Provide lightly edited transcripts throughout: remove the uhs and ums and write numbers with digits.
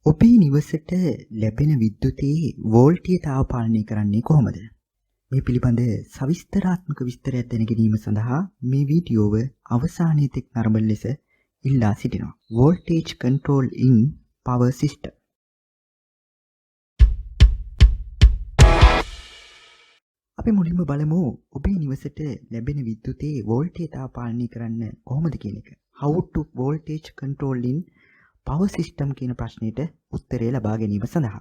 ඔබේ නිවසට ලැබෙන විද්‍යුතයේ වෝල්ටීයතාව පාලනය කරන්නේ කොහොමද? මේ පිළිබඳ සවිස්තරාත්මක විස්තරයක් දැන ගැනීම සඳහා මේ වීඩියෝව අවසානයේ තෙක් නරඹන ලෙස ඉල්ලා සිටිනවා. Voltage control in power system. අපි මුලින්ම බලමු ඔබේ නිවසට ලැබෙන විද්‍යුතයේ වෝල්ටීයතාව පාලනය කරන්න කොහොමද කියන එක. How to voltage control in power system කියන ප්‍රශ්නෙට උත්තරය ලබා ගැනීම සඳහා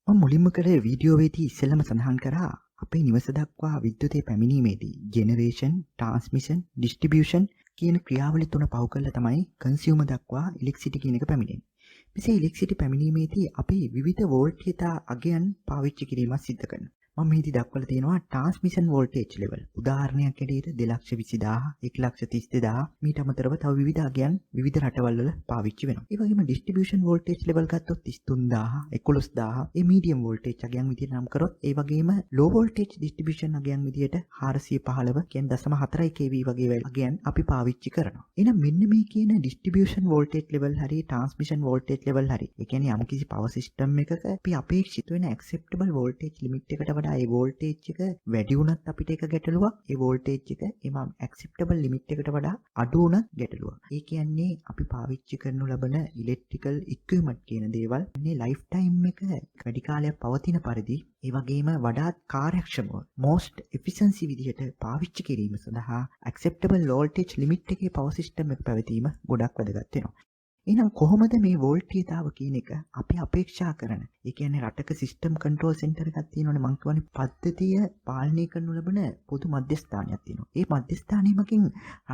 මම මුලින්ම කළ වීඩියෝවේදී ඉස්සෙල්ලම සඳහන් කරා අපේ නිවස දක්වා විද්‍යුතය පැමිණීමේදී generation, transmission, distribution කියන ක්‍රියාවලි තුන පහු කරලා තමයි consumer දක්වා electricity කියන එක පැමිණෙන්නේ. මෙසේ electricity පැමිණීමේදී අපි විවිධ වෝල්ටීයතා අගයන් පාවිච්චි කිරීමක් සිදු කරනවා. මම මෙහිදී දක්වලා තියෙනවා transmission voltage level. උදාහරණයක් ඇටියට 2,20,000, 1,32,000 මීට අමතරව තව විවිධ අගයන් විවිධ රටවල් වල පාවිච්චි වෙනවා. ඒ වගේම distribution voltage level ගත්තොත් 33,000, 11,000 මේ medium voltage අගයන් විදිහට නම් කරොත් ඒ වගේම low voltage distribution අගයන් විදිහට 415 කියන්නේ 0.4 kV වගේ අගයන් අපි පාවිච්චි කරනවා. එහෙනම් මෙන්න මේ කියන distribution voltage level හරි transmission voltage level හරි. ඒ කියන්නේ යම්කිසි power system එකක අපි අපේක්ෂිත වෙන acceptable voltage limit එකට වඩා ඒ voltage එක වැඩි වුණත් අපිට ඒක ගැටලුවක්. ඒ voltage එක එම acceptable limit එකට වඩා අඩු වුණත් ගැටලුවක්. ඒ කියන්නේ අපි පාවිච්චි කරනු ලබන electrical equipment කියන දේවල් මේ lifetime එක වැඩි කාලයක් පවතින පරිදි ඒ වගේම වඩාත් කාර්යක්ෂමව most efficiency විදිහට පාවිච්චි කිරීම සඳහා acceptable voltage limit එකේ power system එක පැවතීම ගොඩක් වැදගත් වෙනවා. එහෙනම් කොහොමද මේ වෝල්ටීයතාව කියන එක අපි අපේක්ෂා කරන? ඒ කියන්නේ රටක සිස්ටම් කන්ට්‍රෝල් සෙන්ටර් එකක් තියෙනවනේ මං කියවනේ පද්ධතිය පාලනය කරනු ලබන පොදු මධ්‍යස්ථානයක් තියෙනවා. ඒ මධ්‍යස්ථානෙමකින්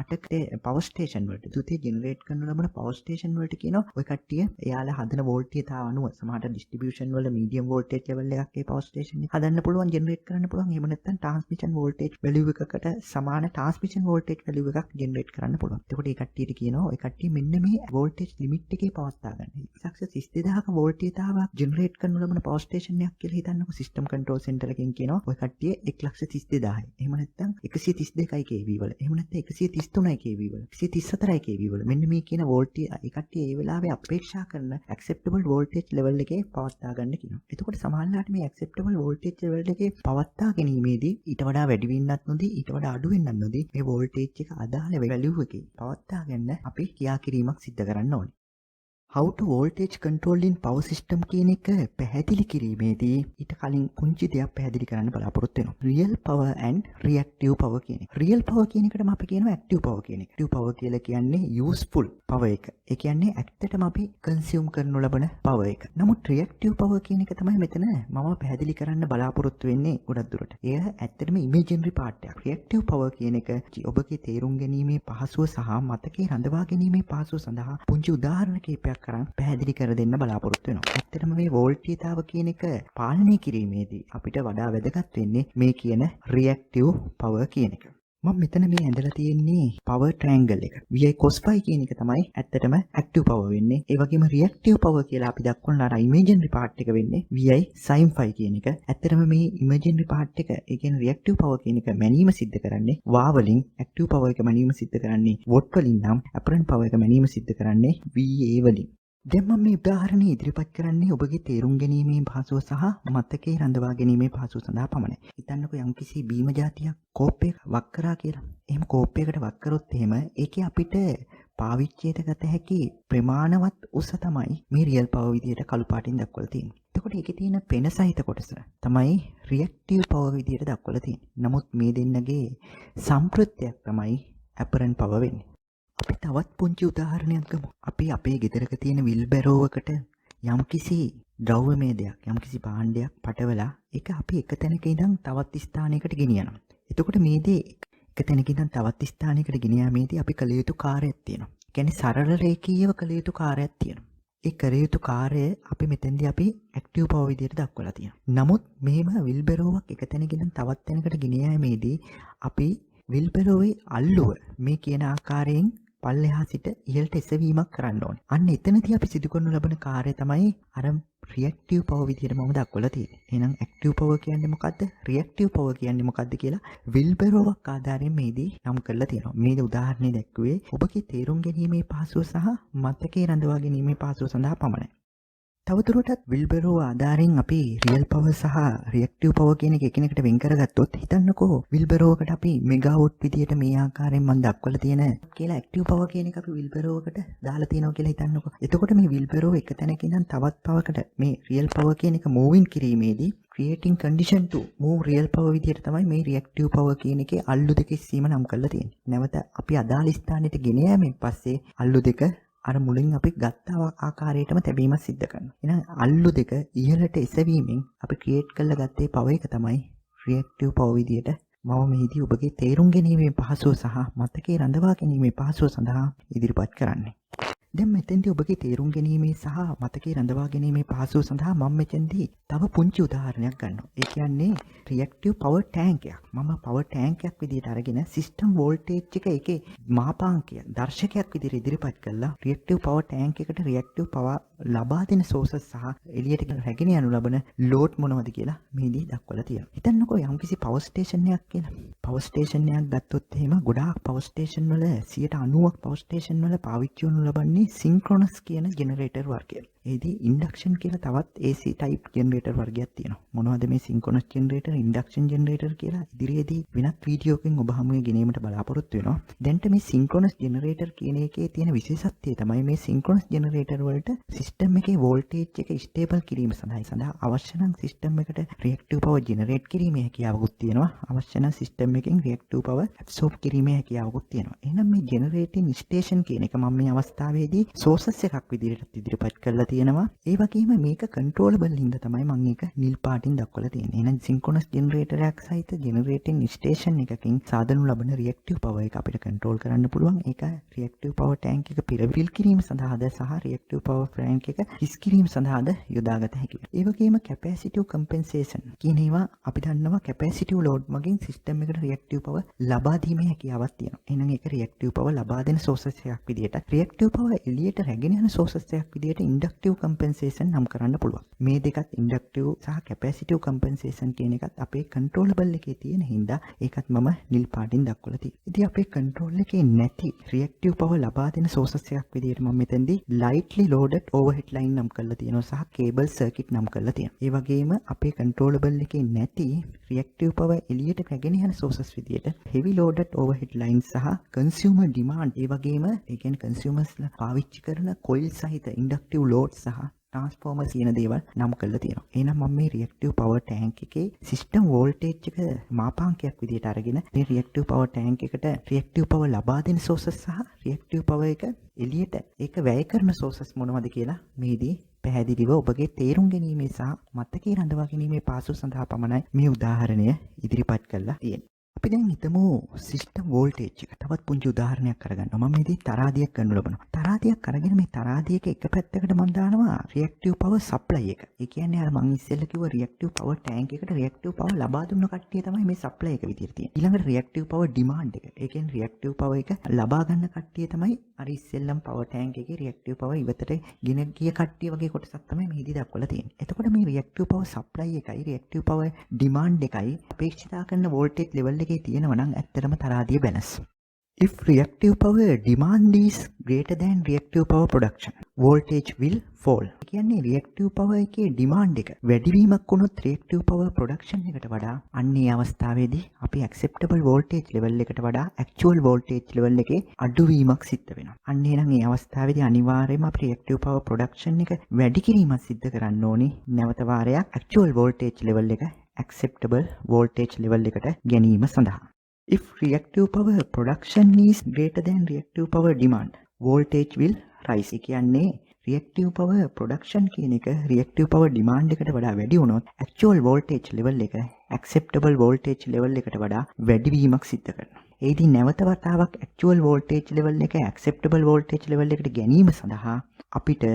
රටක පවර් ස්ටේෂන් වලට විදුලිය ජෙනරේට් කරනු ලබන පවර් ස්ටේෂන් වලට කියනවා ඔය කට්ටිය එයාලා හදන වෝල්ටීයතාව අනුව සමහරට ඩිස්ට්‍රිබියුෂන් වල මීඩියම් වෝල්ටේජ් ලෙවල් එකක් ඒ පවර් ස්ටේෂන් එක හදන්න පුළුවන් ජෙනරේට් කරන්න පුළුවන්. එහෙම නැත්නම් ට්‍රාන්ස්මිෂන් වෝල්ටේජ් වැලියු එකකට සමාන ට්‍රාන්ස්මිෂන් වෝල්ටේජ් වැලියු එකක් ජෙනරේට් කරන්න පුළුවන්. එතකොට ඒ කට්ටියට කියනවා ඔය කට්ටිය මෙන්න මේ වෝල්ටේජ් ලිමිට් එකේ පවත්වා ගන්න. 1,32,000ක වෝල්ටීයතාවක් ජෙනරේට් කරනු ලබන පවර් ස්ටේෂන් එකක් කියලා හිතන්නකො. සිස්ටම් කන්ට්‍රෝල් සෙන්ටර් එකකින් කියනවා ඔය කට්ටිය 1,32,000යි. එහෙම නැත්නම් 132යි kV වල. එහෙම නැත්නම් 133යි kV වල. 134යි kV වල. මෙන්න මේ කියන වෝල්ටේජ් ඒ කට්ටිය ඒ වෙලාවේ අපේක්ෂා කරන acceptable voltage level එකේ පවත්වා ගන්න කියනවා. එතකොට සමහරවිට මේ acceptable voltage level එකේ පවත්වා ගැනීමේදී ඊට වඩා වැඩි වෙන්නත් නොදී ඊට වඩා අඩු වෙන්නත් නොදී මේ වෝල්ටේජ් එක අදාළ වැලියු එකේ පවත්වා ගන්න අපි ක්‍රියා කිරීමක් සිදු කරන්න ඕනේ. How to voltage control in power system කියන එක පැහැදිලි කිරීමේදී ඊට කලින් පුංචි දෙයක් පැහැදිලි කරන්න බලාපොරොත්තු වෙනවා. Real power and reactive power කියන එක. Real power කියන එකටම අපි කියනවා active power කියන එක. Active power කියලා කියන්නේ useful power එක. ඒ කියන්නේ ඇත්තටම අපි consume කරනු ලබන power එක. නමුත් reactive power කියන එක තමයි මෙතන මම පැහැදිලි කරන්න බලාපොරොත්තු වෙන්නේ ගොඩක් දුරට. එය ඇත්තටම imaginary part එකක්. reactive power කියන එක ඔබගේ තේරුම් ගැනීමේ පහසුව සහ මතකයේ රඳවා ගැනීමේ පහසුව සඳහා පුංචි උදාහරණ කිහිපයක් කරන් පැහැදිලි කර දෙන්න බලාපොරොත්තු වෙනවා. ඇත්තටම මේ වෝල්ටීයතාව කියන එක පාලනය කිරීමේදී අපිට වඩා වැදගත් වෙන්නේ මේ කියන reactive power කියන එක. මම මෙතන මේ ඇඳලා තියෙන්නේ power triangle එක. VI cos phi කියන එක තමයි ඇත්තටම active power වෙන්නේ. ඒ වගේම reactive power කියලා අපි දක්වන අර imaginary part එක වෙන්නේ VI sin phi කියන එක. ඇත්තටම මේ imaginary part එක, ඒ කියන්නේ reactive power කියන එක මැනීම සිද්ධ කරන්නේ වා වලින්, active power එක මැනීම සිද්ධ කරන්නේ watt වලින් නම් apparent power එක මැනීම සිද්ධ කරන්නේ VA වලින්. දැන් මම මේ උදාහරණය ඉදිරිපත් කරන්නේ ඔබගේ තේරුම් ගැනීමේ පහසුව සහ මතකයේ රඳවා ගැනීමේ පහසුව සඳහා පමණයි. හිතන්නකෝ යම්කිසි බීම જાතියක් කෝප්පයක වක් කරා කියලා. එහෙම කෝප්පයකට වක් කරොත් එහෙම ඒකේ අපිට පාවිච්චියට ගත හැකි ප්‍රමාණවත් උස තමයි මේ රියල් පවර් විදියට කළු පාටින් දක්වලා තියෙන්නේ. එතකොට ඒකේ තියෙන පෙන සහිත කොටස තමයි රියැක්ටිව් පවර් විදියට දක්වලා තියෙන්නේ. නමුත් මේ දෙන්නගේ සම්ප්‍රත්‍යයක් තමයි අපරන්ට් පවර් වෙන්නේ. අපි තවත් පුංචි උදාහරණයක් ගමු. අපි අපේ ගෙදරක තියෙන විල්බැරෝවකට යම්කිසි ද්‍රව්‍යමය දෙයක්, යම්කිසි භාණ්ඩයක් පටවලා ඒක අපි එක තැනක ඉඳන් තවත් ස්ථානයකට ගෙනියනවා. එතකොට මේ දේ එක තැනක ඉඳන් තවත් ස්ථානයකට ගෙනිය යාමේදී අපි කළ යුතු කාර්යයක් තියෙනවා. ඒ කියන්නේ සරල රේඛීයව කළ යුතු කාර්යයක් තියෙනවා. ඒ කළ යුතු කාර්යය අපි මෙතෙන්දී අපි ඇක්ටිව් පවර් විදියට දක්වලා තියෙනවා. නමුත් මෙහෙම විල්බැරෝවක් එක තැනක ඉඳන් තවත් තැනකට ගෙනිය යාමේදී අපි විල්බැරෝවේ අල්ලුව මේ කියන ආකාරයෙන් පල්ලෙහා සිට ඉහළට එසවීමක් කරන්න ඕනේ. අන්න එතනදී අපි සිදු කරනු ලබන කාර්යය තමයි අර රියැක්ටිව් පවර් විදියට මම දක්වලා තියෙන්නේ. එහෙනම් ඇක්ටිව් පවර් කියන්නේ මොකද්ද? රියැක්ටිව් පවර් කියන්නේ මොකද්ද කියලා විල්බැරෝවක් ආධාරයෙන් මේදී නම් කරලා තියෙනවා. මේ උදාහරණය දැක්ුවේ ඔබගේ තේරුම් ගැනීමේ පහසුව සහ මතකයේ රඳවා ගැනීමේ පහසුව සඳහා පමණයි. තවදුරටත් විල්බරෝ ආධාරයෙන් අපි රියල් පවර් සහ රියැක්ටිව් පවර් කියන එක එකිනෙකට වෙන් කරගත්තොත් හිතන්නකෝ විල්බරෝවකට අපි මෙගාවොට් විදියට මේ ආකාරයෙන් මම දක්වලා තියෙන කියලා ඇක්ටිව් පවර් කියන එක අපි විල්බරෝවකට දාලා තියෙනවා කියලා හිතන්නකෝ. එතකොට මේ විල්බරෝ එක තැනක ඉඳන් තවත් පවරකට මේ රියල් පවර් කියන එක මූවින් කිරීමේදී creating condition to move real power විදියට තමයි මේ reactive power කියන එකේ අල්ලු දෙක ඉස්සීම නම් කරලා තියෙන්නේ. නැවත අපි අදාළ ස්ථානෙට ගෙන යාමෙන් පස්සේ අල්ලු දෙක අර මුලින් අපි ගත්ත ආකාරයටම තැබීමක් සිද්ධ කරනවා. එහෙනම් අල්ලු දෙක ඉහළට එසවීමෙන් අපි ක්‍රියේට් කරලා ගත්තේ පවර් එක තමයි රියැක්ටිව් පවර් විදියට මම මෙහිදී ඔබගේ තේරුම් ගැනීමේ පහසුව සහ මතකයේ රඳවා ගැනීමේ පහසුව සඳහා ඉදිරිපත් කරන්නේ. දැන් මෙතෙන්දී ඔබගේ තේරුම් ගැනීමේ සහ මතකයේ රඳවා ගැනීමේ පහසුව සඳහා මම මෙතෙන්දී තව පුංචි උදාහරණයක් ගන්නවා. ඒ කියන්නේ රියැක්ටිව් පවර් ටැංක් එකක්. මම පවර් ටැංක් එකක් විදිහට අරගෙන සිස්ටම් වෝල්ටේජ් එක ඒකේ මාපාංකය දර්ශකයක් විදිහට ඉදිරිපත් කළා. රියැක්ටිව් පවර් ටැංක් එකට රියැක්ටිව් පවර් ලබා දෙන සෝසස් සහ එළියට රැගෙන යනු ලබන ලෝඩ් මොනවද කියලා මෙහිදී දක්වලා තියෙනවා. හිතන්නකෝ යම්කිසි පවර් ස්ටේෂන් එකක් කියලා. පවර් ස්ටේෂන් එකක් ගත්තොත් එහෙම ගොඩාක් පවර් ස්ටේෂන් වල 90%ක් පවර් ස්ටේෂන් වල පාවිච්චි වනු ලබන්නේ සින්ක්‍රොනස් කියන ජෙනරේටර් වර්ගය. ඒදී ඉන්ඩක්ෂන් කියලා තවත් AC ටයිප් ජෙනරේටර් වර්ගයක් තියෙනවා. මොනවද මේ සින්ක්‍රොනස් ජෙනරේටර්, ඉන්ඩක්ෂන් ජෙනරේටර් කියලා ඉදිරියේදී වෙනත් වීඩියෝකින් ඔබ හමුවේ ගෙනීමට බලාපොරොත්තු වෙනවා. දැන්ට මේ සින්ක්‍රොනස් ජෙනරේටර් කියන එකේ තියෙන විශේෂත්වය තමයි මේ සින්ක්‍රොනස් ජෙනරේටර් වලට සිස්ටම් එකේ වෝල්ටේජ් එක ස්ටේබල් කිරීම සඳහා අවශ්‍ය නම් සිස්ටම් එකට රියැක්ටිව් පවර් ජෙනරේට් කිරීමේ හැකියාවකුත් තියෙනවා. අවශ්‍ය නම් සිස්ටම් එකෙන් රියැක්ටිව් පවර් ඇබ්සෝබ් කිරීමේ හැකියාවකුත් තියෙනවා. එහෙනම් මේ ජෙනරේටින් ස්ටේෂන් කියන එක මම මේ අවස්ථාවේදී සෝසස් එකක් විදිහට ඉදිරිපත් කරලා තියෙනවා. ඒ වගේම මේක කන්ට්‍රෝලබල් හින්දා තමයි මම ඒක නිල් පාටින් දක්වලා තියෙන්නේ. එහෙනම් සින්ක්‍රොනස් ජෙනරේටර් එකක් සහිත ජෙනරේටින් ස්ටේෂන් එකකින් සාදනු ලබන රියැක්ටිව් පවර් එක අපිට කන්ට්‍රෝල් කරන්න පුළුවන්. ඒක රියැක්ටිව් පවර් ටැංක් එක පිරවිල් කිරීම සඳහාද සහ රියැක්ටිව් පවර් ටැංක් එක හිස් කිරීම සඳහාද යොදාගත හැකියි. ඒ වගේම කැපැසිටිව් කම්පෙන්සේෂන් කියන ඒවා අපි දන්නවා කැපැසිටිව් ලෝඩ් මගින් සිස්ටම් එකට රියැක්ටිව් පවර් ලබා දීමේ හැකියාවක් තියෙනවා. එහෙනම් ඒක රියැක්ටිව් පවර් ලබා දෙන සෝසස් එකක් විදිහට රියැක්ටිව් පවර් එළියට රැගෙන යන සෝසස් එකක් විදිහට ඉන්ඩක්ටිව් කම්පෙන්සේෂන් නම් කරන්න පුළුවන්. මේ දෙකත් ඉන්ඩක්ටිව් සහ කැපැසිටිව් කම්පෙන්සේෂන් කියන එකත් අපේ කන්ට්‍රෝලබල් එකේ තියෙන හින්දා ඒකත් මම නිල් පාටින් දක්වලා තියෙනවා. ඉතින් අපේ කන්ට්‍රෝල් එකේ නැති රියැක්ටිව් පවර් ලබා දෙන සෝසස් එකක් විදිහට මම මෙතෙන්දී lightly loaded overhead line නම් කරලා තියෙනවා සහ cable circuit නම් කරලා තියෙනවා. ඒ වගේම අපේ කන්ට්‍රෝලබල් එකේ නැති රියැක්ටිව් පවර් එළියට රැගෙන යන සෝසස් විදිහට heavy loaded overhead line සහ consumer demand ඒ වගේම ඒ කියන්නේ consumers පාවිච්චි කරන coil සහිත ඉන්ඩක්ටිව් ලෝඩ් සහ ට්‍රාන්ස්ෆෝමර්ස් කියන දේවල් නම් කරලා තියෙනවා. එහෙනම් මම මේ රියැක්ටිව් පවර් ටැංක් එකේ සිස්ටම් වෝල්ටේජ් එක මාපාංකයක් විදිහට අරගෙන මේ රියැක්ටිව් පවර් ටැංක් එකට රියැක්ටිව් පවර් ලබා දෙන සෝසස් සහ රියැක්ටිව් පවර් එක එළියට ඒක වැය කරන සෝසස් මොනවද කියලා මේදී පැහැදිලිව ඔබගේ තේරුම් ගැනීමේ සහ මතකයේ රඳවා ගැනීමේ පාසුව සඳහා පමණයි මේ උදාහරණය ඉදිරිපත් කරලා තියෙන්නේ. අපි දැන් හිතමු සිස්ටම් වෝල්ටේජ් එක. තවත් පුංචි උදාහරණයක් කරගන්නවා. මම මේදී තරාදියක් ගන්න ලබනවා. තරාදියක් අරගෙන මේ තරාදියක එක පැත්තකට මම දානවා රියැක්ටිව් පවර් සප්ලයි එක. ඒ කියන්නේ අර මම ඉස්සෙල්ලා කිව්ව රියැක්ටිව් පවර් ටැංක් එකට රියැක්ටිව් පවර් ලබා දුන්න කට්ටිය තමයි මේ සප්ලයි එක විදියට තියෙන්නේ. ඊළඟට රියැක්ටිව් පවර් ඩිමාන්ඩ් එක. ඒ කියන්නේ රියැක්ටිව් පවර් එක ලබා ගන්න කට්ටිය තමයි අර ඉස්සෙල්ලම පවර් ටැංක් එකේ රියැක්ටිව් පවර් ඉවතට ගෙන ගිය කට්ටිය වගේ කොටසක් තමයි මේදී දක්වලා තියෙන්නේ. එතකොට මේ රියැක්ටිව් පවර් සප්ලයි එකයි රියැක්ටිව් පවර් ඩිමාන්ඩ් එකයි අපේක්ෂිතා කරන වෝල්ටේජ් ලෙවල් එකේ තියෙනවා නම් ඇත්තටම තරාදිය balance. If reactive power demand is greater than reactive power production, voltage will fall. කියන්නේ reactive power එකේ demand එක වැඩි වීමක් වුණොත් reactive power production එකට වඩා අන්නේ අවස්ථාවේදී අපි acceptable voltage level එකට වඩා actual voltage level එකේ අඩුවීමක් සිද්ධ වෙනවා. අන්න එහෙනම් මේ අවස්ථාවේදී අනිවාර්යයෙන්ම අපි reactive power production එක වැඩි කිරීමක් සිද්ධ කරන්න ඕනේ. නැවත වාරයක් actual voltage level එක acceptable voltage level එකට ගැනීම සඳහා. If reactive power production is greater than reactive power demand, voltage will rise. ඒ කියන්නේ reactive power production කියන එක reactive power demand එකට වඩා වැඩි වුණොත් actual voltage level එක acceptable voltage level එකට වඩා වැඩි වීමක් සිද්ධ කරනවා. ඒදී නැවත වතාවක් actual voltage level එක acceptable voltage level එකට ගැනීම සඳහා අපිට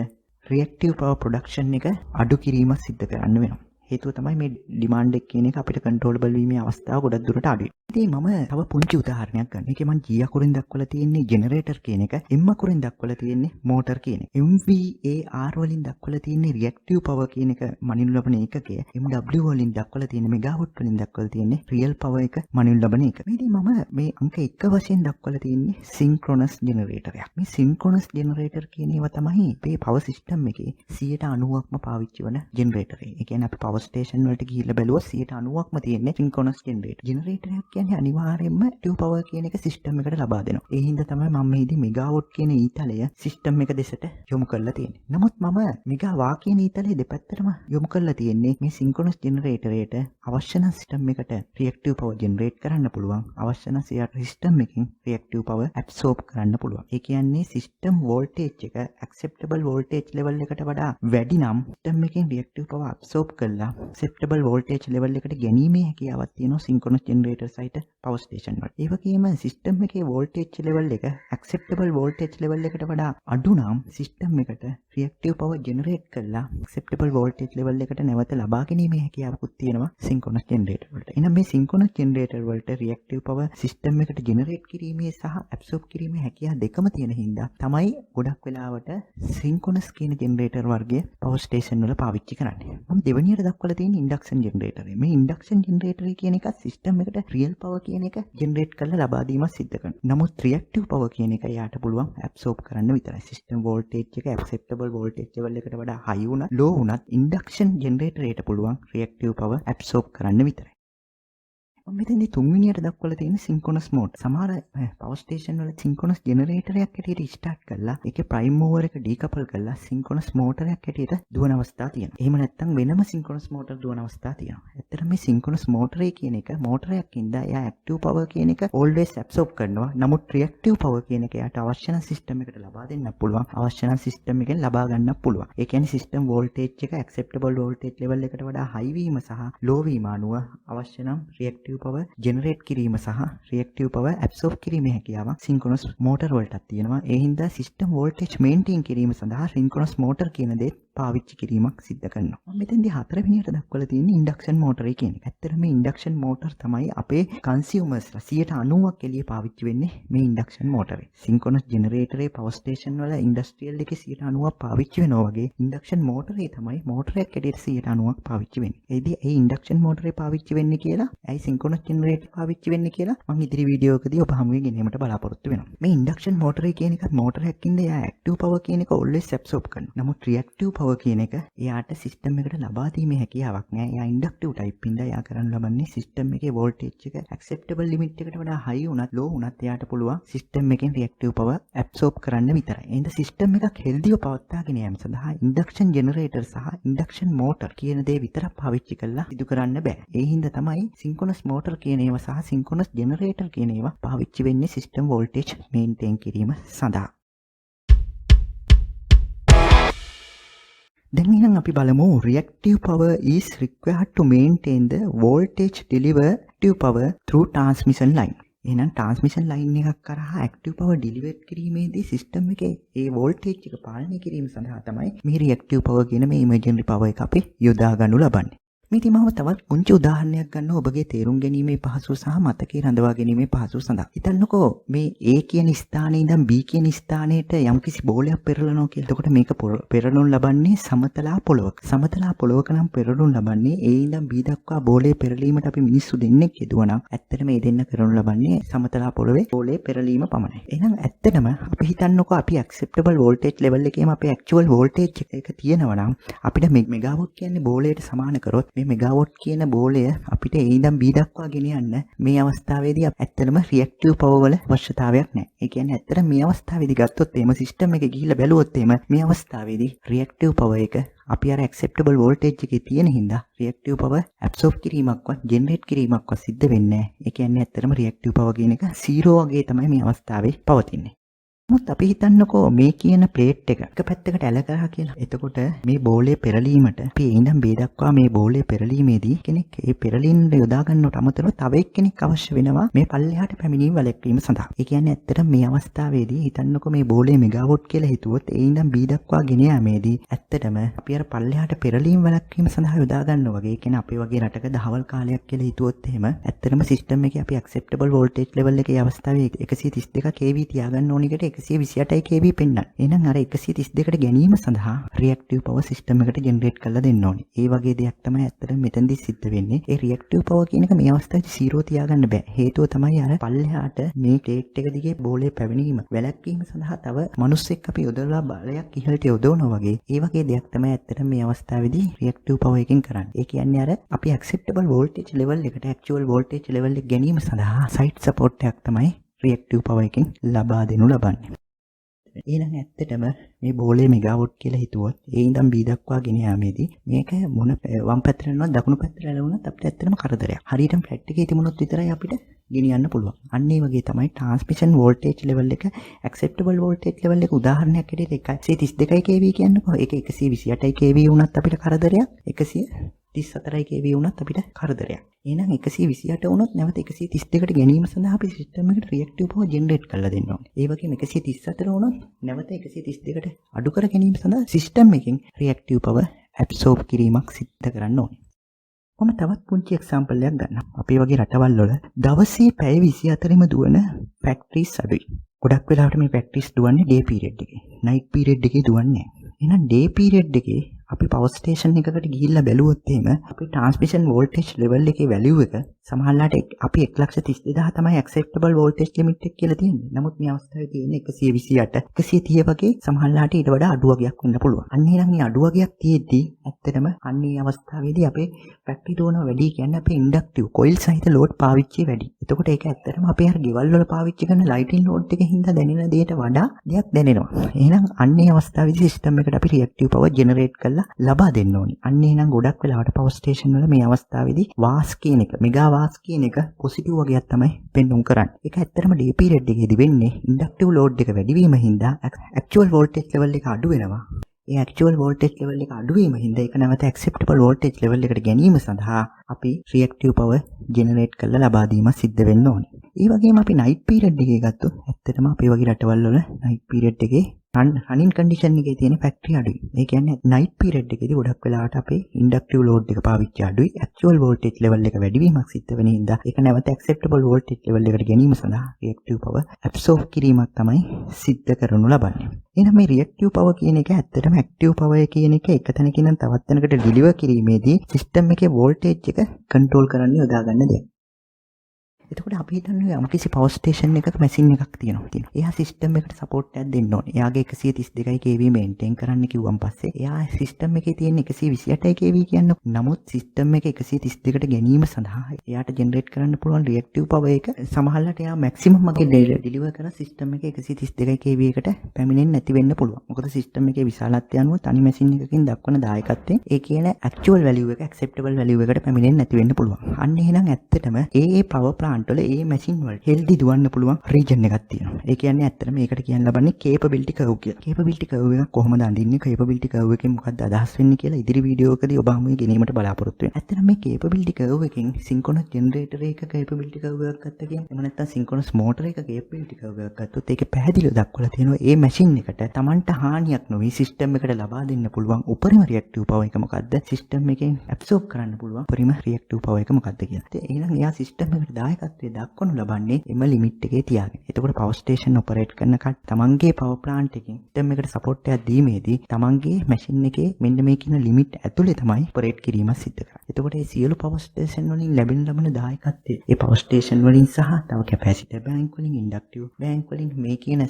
reactive power production එක අඩු කිරීමක් සිද්ධ කරන්න වෙනවා. හේතුව තමයි මේ demand එක කියන එක අපිට controllable වීමේ අවස්ථාව ගොඩක් දුරට අඩුයි. ඉතින් මම තව පුංචි උදාහරණයක් ගන්න. ඒකේ මම G අකුරින් දක්වලා තියෙන්නේ ජෙනරේටර් කියන එක, M අකුරින් දක්වලා තියෙන්නේ මෝටර් කියන එක. MVAR වලින් දක්වලා තියෙන්නේ රියැක්ටිව් පවර් කියන එක මනිනු ලබන ඒකකය. MW වලින් දක්වලා තියෙන්නේ මෙගාවොට් වලින් දක්වලා තියෙන්නේ රියල් පවර් එක මනිනු ලබන එක. මේ ඉතින් මම මේ අංක 1 වශයෙන් දක්වලා තියෙන්නේ සින්ක්‍රොනස් ජෙනරේටරයක්. මේ සින්ක්‍රොනස් ජෙනරේටර් කියන ඒවා තමයි අපේ පවර් සිස්ටම් එකේ 90%ක්ම පාවිච්චි වන ජෙනරේටරේ. ඒ කියන්නේ අපි පවර් ස්ටේෂන් වලට ගිහිල්ලා බැලුවොත් 90%ක්ම තියෙන්නේ සින්ක්‍රොනස් ජෙනරේටර්. ජෙනරේටරයක් කියන්නේ අනිවාර්යයෙන්ම ටිව් පවර් කියන එක සිස්ටම් එකට ලබා දෙනවා. ඒ හින්දා තමයි මම මේදී මෙගාවොට් කියන ඊතලය සිස්ටම් එක දෙසට යොමු කරලා තියෙන්නේ. නමුත් මම මෙගාවා කියන ඊතලයේ දෙපැත්තටම යොමු කරලා තියෙන්නේ මේ සින්ක්‍රොනස් ජෙනරේටරේට අවශ්‍ය නම් සිස්ටම් එකට රියැක්ටිව් පවර් ජෙනරේට් කරන්න පුළුවන්. අවශ්‍ය නම් සිස්ටම් එකකින් රියැක්ටිව් පවර් ඇබ්සෝබ් කරන්න පුළුවන්. ඒ කියන්නේ සිස්ටම් වෝල්ටේජ් එක ඇක්සෙප්ටබල් වෝල්ටේජ් ලෙවල් එකට වඩා වැඩි නම් සිස්ටම් එකෙන් රියැක්ටිව් පවර් ඇබ්සෝබ් කරලා ඇක්සෙප්ටබල් වෝල්ටේජ් ලෙවල් එකට ගැනීමේ හැකියාවක් තියෙනවා සින්ක්‍රොනස් ජෙනරේටර් සහිත පවර් ස්ටේෂන් වල. ඒ වගේම සිස්ටම් එකේ වෝල්ටේජ් ලෙවල් එක ඇක්සෙප්ටබල් වෝල්ටේජ් ලෙවල් එකට වඩා අඩු නම් සිස්ටම් එකට රියැක්ටිව් පවර් ජෙනරේට් කරලා ඇක්සෙප්ටබල් වෝල්ටේජ් ලෙවල් එකට නැවත ලබා ගැනීමේ හැකියාවකුත් තියෙනවා සින්ක්‍රොනස් ජෙනරේටර් වලට. එහෙනම් මේ සින්ක්‍රොනස් ජෙනරේටර් වලට රියැක්ටිව් පවර් සිස්ටම් එකට ජෙනරේට් කිරීමේ සහ ඇබ්සෝබ් කිරීමේ හැකියාව දෙකම තියෙන හින්දා තමයි ගොඩක් වෙලාවට සින්ක්‍රොනස් කියන ජෙනරේටර් වර්ගය පවර් ස්ටේෂන් වල පාවිච්චි කරන්නේ. මම දෙවෙනියට දක්වලා තියෙන ඉන්ඩක්ෂන් ජෙනරේටරේ. මේ ඉන්ඩක්ෂන් ජෙනරේටරේ කියන එක සිස්ටම් එකට රියල් පවර් කියන එක ජෙනරේට් කරලා ලබා දීමක් සිද්ධ කරනවා. නමුත් රියැක්ටිව් පවර් කියන එක යාට පුළුවන් ඇබ්සෝබ් කරන්න විතරයි. සිස්ටම් වෝල්ටේජ් එක ඇක්සෙප්ටබල් වෝල්ටේජ් ලෙවල් එකට වඩා හයි වුණත් ලෝ වුණත් ඉන්ඩක්ෂන් ජෙනරේටරේට පුළුවන් රියැක්ටිව් පවර් ඇබ්සෝබ් කරන්න විතරයි. මෙතනදී තුන්වෙනියට දක්වලා තියෙන සින්ක්‍රොනස් මෝඩ්. සමහර පවර් ස්ටේෂන් වල සින්ක්‍රොනස් ජෙනරේටරයක් හැටියට ස්ටාර්ට් කරලා ඒකේ ප්‍රයිම් මූවර් එක ඩීකපල් කරලා සින්ක්‍රොනස් මෝටරයක් හැටියට දුවන අවස්ථා තියෙනවා. එහෙම නැත්නම් වෙනම සින්ක්‍රොනස් මෝටර් දුවන අවස්ථා තියෙනවා. ඇත්තටම මේ සින්ක්‍රොනස් මෝටරේ කියන එක මෝටරයක් ඉඳලා එයා ඇක්ටිව් පවර් කියන එක ඕල්වේස් ඇබ්සෝබ් කරනවා. නමුත් රියැක්ටිව් පවර් කියන එක එයාට අවශ්‍ය නම් සිස්ටම් එකට ලබා දෙන්න පුළුවන්. අවශ්‍ය නම් සිස්ටම් එකෙන් ලබා ගන්න පුළුවන්. ඒ කියන්නේ සිස්ටම් වෝල්ටේජ් එක ඇක්සෙප්ටබල් වෝල්ටේජ් ලෙවල් එකට වඩා හයි වීම සහ ලෝ වීම අනුව අවශ්‍ය නම් රියැක්ටිව් පවර් ජෙනරේට් කිරීම සහ රියැක්ටිව් පවර් ඇබ්සෝබ් කිරීමේ හැකියාව සින්ක්‍රොනස් මෝටර් වලටත් තියෙනවා. ඒ හින්දා සිස්ටම් වෝල්ටේජ් මේන්ටේන් කිරීම සඳහා සින්ක්‍රොනස් මෝටර් කියන දේ පාවිච්චි කිරීමක් සිද්ධ කරනවා. මම මෙතෙන්දී හතරවෙනියට දක්වලා තියෙන්නේ ඉන්ඩක්ෂන් මෝටරේ කියන එක. ඇත්තට මේ ඉන්ඩක්ෂන් මෝටර් තමයි අපේ කන්සියුමර්ස්ලා 90%ක් එළිය පාවිච්චි වෙන්නේ මේ ඉන්ඩක්ෂන් මෝටරේ. සින්ක්‍රොනස් ජෙනරේටරේ පවර් ස්ටේෂන් වල ඉන්ඩස්ට්‍රියල් එකේ 90%ක් පාවිච්චි වෙනවා වගේ ඉන්ඩක්ෂන් මෝටරේ තමයි මෝටරයක් ඇටියට 90%ක් පාවිච්චි වෙන්නේ. ඒදී ඒ ඉන්ඩක්ෂන් මෝටරේ පාවිච්චි වෙන්නේ කියලා, ඇයි සින්ක්‍රොනස් ජෙනරේටර් පාවිච්චි වෙන්නේ කියලා මම ඉදිරි වීඩියෝ එකදී ඔබ හමුවේ ගෙනීමට බලාපොරොත්තු වෙනවා. මේ ඉන්ඩක්ෂන් මෝටරේ කියන එකත් මෝටරයක් ඉඳලා එයා ඇක්ටිව් පවර් කියන එක ඔල්වේස් ඇබ්සෝබ් කරනවා. නමුත් රියැක්ටිව් පවර් කියන එක එයාට සිස්ටම් එකට ලබා දීමේ හැකියාවක් නැහැ. එයා ඉන්ඩක්ටිව් ටයිප් ඉඳලා එයා කරන්න ලබන්නේ සිස්ටම් එකේ වෝල්ටේජ් එක ඇක්සෙප්ටබල් ලිමිට් එකට වඩා හයි වුණත් ලෝ වුණත් එයාට පුළුවන් සිස්ටම් එකෙන් රියැක්ටිව් පවර් ඇබ්සෝබ් කරන්න විතරයි. එහෙනම් සිස්ටම් එකක් හෙල්දිව පවත්වාගෙන යාම සඳහා ඉන්ඩක්ෂන් ජෙනරේටර් සහ ඉන්ඩක්ෂන් මෝටර් කියන දේ විතරක් පාවිච්චි කරලා සිදු කරන්න බෑ. ඒ හින්දා තමයි සින්ක්‍රොනස් මෝටර් කියන ඒවා සහ සින්ක්‍රොනස් ජෙනරේටර් කියන ඒවා පාවිච්චි වෙන්නේ සිස්ටම් වෝල්ටේජ් මේන්ටේන් කිරීම සඳහා. දැන් එහෙනම් අපි බලමු reactive power is required to maintain the voltage delivered to power through transmission line. එහෙනම් transmission line එකක් කරහා active power deliver කිරීමේදී system එකේ ඒ voltage එක පාලනය කිරීම සඳහා තමයි මේ reactive power කියන මේ emergency power එක අපි යොදා ගන්නු ලබන්නේ. මේ මම තවත් පුංචි උදාහරණයක් ගන්නවා ඔබගේ තේරුම් ගැනීමේ පහසුව සහ මතකයේ රඳවා ගැනීමේ පහසුව සඳහා. හිතන්නකෝ මේ A කියන ස්ථානයේ ඉඳන් B කියන ස්ථානයට යම්කිසි බෝලයක් පෙරලනවා කියලා. එතකොට මේක පෙරලනු ලබන්නේ සමතලා පොළවක. සමතලා පොළවක නම් පෙරලනු ලබන්නේ A ඉඳන් B දක්වා බෝලේ පෙරලීමට අපි මිනිස්සු දෙන්නෙක් යෙදුවා නම් ඇත්තටම මේ දෙන්න කරනු ලබන්නේ සමතලා පොළවේ බෝලේ පෙරලීම පමණයි. එහෙනම් ඇත්තටම අපි හිතන්නකෝ අපි acceptable voltage level එකේම අපේ actual voltage එක තියෙනවා නම් අපිට මෙගාවොට් කියන්නේ බෝලයට සමාන කරොත් මේ මෙගාවොට් කියන බෝලය අපිට A ඉඳන් B දක්වා ගෙන යන්න මේ අවස්ථාවේදී ඇත්තටම රියැක්ටිව් පවර් වල අවශ්‍යතාවයක් නැහැ. ඒ කියන්නේ ඇත්තට මේ අවස්ථාවේදී ගත්තොත් එහෙම සිස්ටම් එකේ ගිහිල්ලා බැලුවොත් එහෙම මේ අවස්ථාවේදී රියැක්ටිව් පවර් එක අපි අර ඇක්සෙප්ටබල් වෝල්ටේජ් එකේ තියෙන හින්දා රියැක්ටිව් පවර් ඇබ්සෝබ් කිරීමක්වත් ජෙනරේට් කිරීමක්වත් සිද්ධ වෙන්නේ නැහැ. ඒ කියන්නේ ඇත්තටම රියැක්ටිව් පවර් කියන එක 0 වගේ තමයි මේ අවස්ථාවේ පවතින්නේ. මොකද අපි හිතන්නකෝ මේ කියන ප්ලේට් එක පැත්තකට ඇල කරා කියලා. එතකොට මේ බෝලේ පෙරලීමට අපි ඉඳන් B දක්වා මේ බෝලේ පෙරලීමේදී කෙනෙක් ඒ පෙරලීමට යොදා ගන්නවට අමතරව තව එක්කෙනෙක් අවශ්‍ය වෙනවා මේ පල්ලෙහාට පැමිණීම වැළැක්වීම සඳහා. ඒ කියන්නේ ඇත්තටම මේ අවස්ථාවේදී හිතන්නකෝ මේ බෝලේ මෙගාවොට් කියලා හිතුවොත් ඒ ඉඳන් B දක්වා ගෙන යාමේදී ඇත්තටම අපි අර පල්ලෙහාට පෙරලීම වැළැක්වීම සඳහා යොදා ගන්නවා වගේ. ඒ කියන්නේ අපේ වගේ රටක දහවල් කාලයක් කියලා හිතුවොත් එහෙම ඇත්තටම සිස්ටම් එකේ අපි ඇක්සෙප්ටබල් වෝල්ටේජ් ලෙවල් එකේ අවස්ථාවේ 132 kV තියාගන්න ඕන එකට 128 kV පෙන්නන්න. එහෙනම් අර 132ට ගැනීම සඳහා රියැක්ටිව් පවර් සිස්ටම් එකට ජෙනරේට් කරලා දෙන්න ඕනේ. ඒ වගේ දෙයක් තමයි ඇත්තටම මෙතනදී සිද්ධ වෙන්නේ. ඒ රියැක්ටිව් පවර් කියන එක මේ අවස්ථාවේදී 0 තියාගන්න බෑ. හේතුව තමයි අර පල්ලෙහාට මේ ප්ලේට් එක දිගේ බෝලේ පැමිණීම වැළැක්වීම සඳහා තව මිනිස්සෙක් අපි යොදලා බලයක් ඉහළට යොදවනවා වගේ. ඒ වගේ දෙයක් තමයි ඇත්තටම මේ අවස්ථාවේදී රියැක්ටිව් පවර් එකෙන් කරන්නේ. ඒ කියන්නේ අර අපි ඇක්සෙප්ටබල් වෝල්ටේජ් ලෙවල් එකට ඇක්චුවල් වෝල්ටේජ් ලෙවල් එක ගැනීම සඳහා සයිට් සපෝට් එකක් තමයි රියැක්ටිව් පවර් එකෙන් ලබා දෙනු ලබන්නේ. ඊළඟ ඇත්තටම මේ බෝලේ මෙගාවොට් කියලා හිතුවොත් ඒ ඉඳන් B දක්වා ගෙන යාමේදී මේක මොන වම් පැත්තට යනවද දකුණු පැත්තට යනවද අපිට ඇත්තටම කරදරයක්. හරියටම ෆ්ලැට් එකේ තිබුණොත් විතරයි අපිට ගෙනියන්න පුළුවන්. අන්න ඒ වගේ තමයි ට්‍රාන්ස්මිෂන් වෝල්ටේජ් ලෙවල් එක ඇක්සෙප්ටබල් වෝල්ටේජ් ලෙවල් එක උදාහරණයක් ඇටියට 132 kV කියන්නකෝ. ඒක 128 kV වුණත් අපිට කරදරයක්. 134 kV වුණත් අපිට කරදරයක්. එහෙනම් 128 වුණොත් නැවත 132ට ගැනීම සඳහා අපි සිස්ටම් එකට රියැක්ටිව් පවර් ජෙනරේට් කරලා දෙන්න ඕනේ. ඒ වගේම 134 වුණොත් නැවත 132ට අඩු කර ගැනීම සඳහා සිස්ටම් එකෙන් රියැක්ටිව් පවර් ඇබ්සෝබ් කිරීමක් සිද්ධ කරන්න ඕනේ. මම තවත් පුංචි එක්සැම්පල් එකක් ගන්නම්. අපේ වගේ රටවල් වල දවසේ පැය 24ෙම දුවන ෆැක්ටරිස් අඩුයි. ගොඩක් වෙලාවට මේ ෆැක්ටරිස් දුවන්නේ ඩේ පීරියඩ් එකේ. නයිට් පීරියඩ් එකේ දුවන්නේ නැහැ. එහෙනම් ඩේ පීරියඩ් එකේ අපි පවර් ස්ටේෂන් එකකට ගිහිල්ලා බැලුවොත් එහෙම අපි ට්‍රාන්ස්මිෂන් වෝල්ටේජ් ලෙවල් එකේ වැලියු එක සමහරලාට අපි 1,32,000 තමයි ඇක්සෙප්ටබල් වෝල්ටේජ් ලිමිට් එක කියලා තියෙන්නේ. නමුත් මේ අවස්ථාවේ තියෙන්නේ 128 130 වගේ සමහරලාට ඊට වඩා අඩු වගයක් වෙන්න පුළුවන්. අන්න එහෙනම් මේ අඩු වගයක් තියෙද්දී ඇත්තටම අන්න ඒ අවස්ථාවේදී අපේ ෆැක්ටරි ටෝන වැඩි කියන්නේ අපේ ඉන්ඩක්ටිව් කොයිල් සහිත ලෝඩ් පාවිච්චිය වැඩි. එතකොට ඒක ඇත්තටම අපේ අර ගෙවල් වල පාවිච්චි කරන ලයිටින් ලෝඩ් එකකින් හින්දා දැනෙන දෙයට වඩා දෙයක් දැනෙනවා. එහෙනම් අන්න ඒ අවස්ථාවේදී සිස්ටම් එකට අපි රියැක්ටිව් පවර් ජෙනරේට් කරලා ලබා දෙන්න ඕනේ. අන්න එහෙනම් ගොඩක් වෙලාවට පවර් ස්ටේෂන් වල මේ අවස්ථාවේදී වාස් කියන එක මෙගා වාස් කියන එක පොසිටිව් වගේක් තමයි පෙන්වුම් කරන්නේ. ඒක ඇත්තටම ඩේ පීරියඩ් එකේදී වෙන්නේ ඉන්ඩක්ටිව් ලෝඩ් එක වැඩි වීම හින්දා ඇක්චුවල් වෝල්ටේජ් ලෙවල් එක අඩු වෙනවා. ඒ ඇක්චුවල් වෝල්ටේජ් ලෙවල් එක අඩු වීම හින්දා ඒක නැවත ඇක්සෙප්ටබල් වෝල්ටේජ් ලෙවල් එකට ගැනීම සඳහා අපි රියැක්ටිව් පවර් ජෙනරේට් කරලා ලබා දීම සිද්ධ වෙන්න ඕනේ. ඒ වගේම අපි නයිට් පීරියඩ් එකේ ගත්තොත් ඇත්තටම අපේ වගේ රටවල් වල නයිට් පීරියඩ් එකේ රනින් කන්ඩිෂන් එකේ තියෙන ෆැක්ටරි අඩුයි. ඒ කියන්නේ නයිට් පීරියඩ් එකේදී ගොඩක් වෙලාවට අපේ ඉන්ඩක්ටිව් ලෝඩ් එක පාවිච්චි අඩුයි. ඇක්චුවල් වෝල්ටේජ් ලෙවල් එක වැඩි වීමක් සිද්ධ වෙන හින්දා ඒක නැවත ඇක්සෙප්ටබල් වෝල්ටේජ් ලෙවල් එකට ගැනීම සඳහා රියැක්ටිව් පවර් ඇබ්සෝබ් කිරීමක් තමයි සිද්ධ කරනු ලබන්නේ. එහෙනම් මේ රියැක්ටිව් පවර් කියන එක ඇත්තටම ඇක්ටිව් පවර් කියන එක එක තැනකින් නම් තවත් තැනකට ඩිලිවර් කිරීමේදී සිස්ටම් එකේ වෝල්ටේජ් එක කන්ට්‍රෝල් කරන්න යොදා ගන්න දෙයක්. එතකොට අපි හිතන්නේ යම්කිසි පවර් ස්ටේෂන් එකක මැෂින් එකක් තියෙනවා. එයා සිස්ටම් එකට සපෝට් එකක් දෙන්න ඕනේ. එයාගේ 132 kV මේන්ටේන් කරන්න කිව්වන් පස්සේ එයා සිස්ටම් එකේ තියෙන 128 kV කියන්නේ. නමුත් සිස්ටම් එක 132ට ගැනීම සඳහා එයාට ජෙනරේට් කරන්න පුළුවන් රියැක්ටිව් පවර් එක සමහරවිට එයා මැක්සිමම් එකේ ඩෙලිවර් කරන සිස්ටම් එකේ 132 kV එකට පැමිණෙන්නේ නැති වෙන්න පුළුවන්. මොකද සිස්ටම් එකේ විශාලත්වය අනුව තනි මැෂින් එකකින් දක්වන දායකත්වයෙන් ඒ කියන ඇක්චුවල් වැලියු එක ඇක්සෙප්ටබල් වැලියු එකට පැමිණෙන්නේ නැති වෙන්න පුළුවන්. අන්න එහෙනම් ඇත්තටම ඒ පවර් ප්ලාන්ට් වල ඒ මැෂින් වලට හෙල්දි දුවන්න පුළුවන් රීජන් එකක් තියෙනවා. ඒ කියන්නේ ඇත්තටම මේකට කියන්න ලබන්නේ කේපබිලිටි කර්ව් කියලා. කේපබිලිටි කර්ව් එක කොහොමද අඳින්නේ? කේපබිලිටි කර්ව් එකෙන් මොකක්ද අදහස් වෙන්නේ කියලා ඉදිරි වීඩියෝ එකදී ඔබ හමුවේ ගෙනීමට බලාපොරොත්තු වෙනවා. ඇත්තටම මේ කේපබිලිටි කර්ව් එකෙන් සින්ක්‍රොනස් ජෙනරේටර් එක කේපබිලිටි කර්ව් එකක් ගත්ත කියන්නේ එහෙම නැත්නම් සින්ක්‍රොනස් මෝටර් එක කේපබිලිටි කර්ව් එකක් ගත්තොත් ඒකේ පැහැදිලිව දක්වලා තියෙනවා මේ මැෂින් එකට Tamanට හානියක් නොවි සිස්ටම් එකට ලබා දෙන්න පුළුවන් උපරිම රියැක්ටිව් පවර් එක මොකද්ද? සිස්ටම් එකෙන් ඇබ්සෝබ් කරන්න පුළුවන් උපරිම රියැක්ටිව් පවර් එක මොකද්ද කියලා. ඒ එහෙනම් එයා සිස්ටම් එකට දායකත්වයේ දක්වනු ලබන්නේ එම ලිමිට් එකේ තියාගෙන. එතකොට පවර් ස්ටේෂන් ඔපරේට් කරන කට තමන්ගේ පවර් ප්ලාන්ට් එකකින් සිස්ටම් එකට සපෝට් එකක් දීමේදී තමන්ගේ මැෂින් එකේ මෙන්න මේ කියන ලිමිට් ඇතුලේ තමයි ඔපරේට් කිරීම සිද්ධ කරන්නේ. එතකොට මේ සියලු පවර් ස්ටේෂන් වලින් ලැබෙන දායකත්වයේ ඒ පවර් ස්ටේෂන් වලින් සහ තව කැපැසිටර් බැංක් වලින් ඉන්ඩක්ටිව් බැංක් වලින් මේ කියන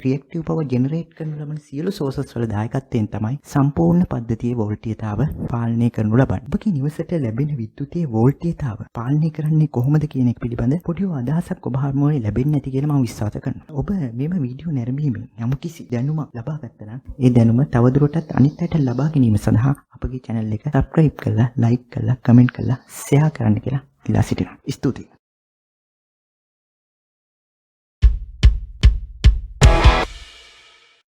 රියැක්ටිව් පවර් ජෙනරේට් කරන ලබන සියලු සෝසස් වල දායකත්වයෙන් තමයි සම්පූර්ණ පද්ධතියේ වෝල්ටීයතාව පාලනය කරනු ලබන්නේ. ඔබගේ නිවසට ලැබෙන විද්‍යුතයේ වෝල්ටීයතාව පාලනය කරන්නේ කොහොමද කියන එක පිළිබඳ පොඩි අදහසක් ඔබ හමුවේ ලැබෙන්නේ නැති කියලා මම විශ්වාස කරනවා. ඔබ මෙම වීඩියෝ නැරඹීමෙන් යම්කිසි දැනුමක් ලබා ගත්තා නම් ඒ දැනුම තවදුරටත් අනිත් අයට ලබා ගැනීම සඳහා අපගේ channel එක subscribe කරලා, like කරලා, comment කරලා, share කරන්න කියලා ඉල්ලා සිටිනවා. ස්තුතියි.